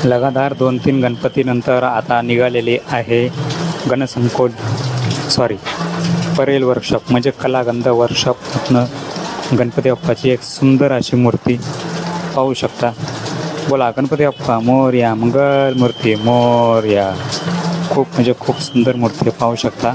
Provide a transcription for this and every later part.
लगातार 2-3 गणपतीनंतर आता निघालेली आहे परेल वर्कशॉप म्हणजे कलागंध वर्कशॉपमधनं गणपती बाप्पाची एक सुंदर अशी मूर्ती पाहू शकता. बोला गणपती बाप्पा मोरया, मंगल मूर्ती मोरया. खूप सुंदर मूर्ती पाहू शकता.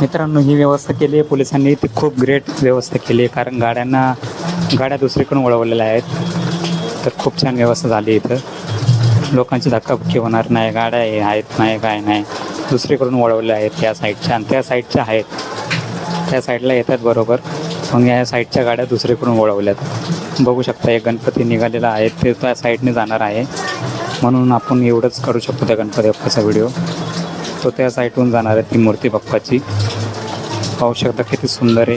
मित्रांनो, ही व्यवस्था केली आहे पोलिसांनी, ती खूप ग्रेट व्यवस्था केली आहे. कारण गाड्या दुसरीकडून वळवलेल्या आहेत, तर खूप छान व्यवस्था झाली इथं. लोकांची धक्काबुक्की होणार नाही, गाड्या आहेत नाही काय नाही, दुसरीकडून वळवल्या आहेत त्या साईडच्या आणि त्या साईडच्या आहेत, त्या साईडला येतात बरोबर. मग या साईडच्या गाड्या दुसरीकडून वळवल्यात. बघू शकता एक गणपती निघालेला आहे, ते त्या साईडने जाणार आहे. म्हणून आपण एवढंच करू शकतो त्या गणपती बाप्पाचा व्हिडिओ. तो त्या साईडहून जाणार आहे ती मूर्ती बाप्पाची. पाहू शकता किती सुंदर आहे.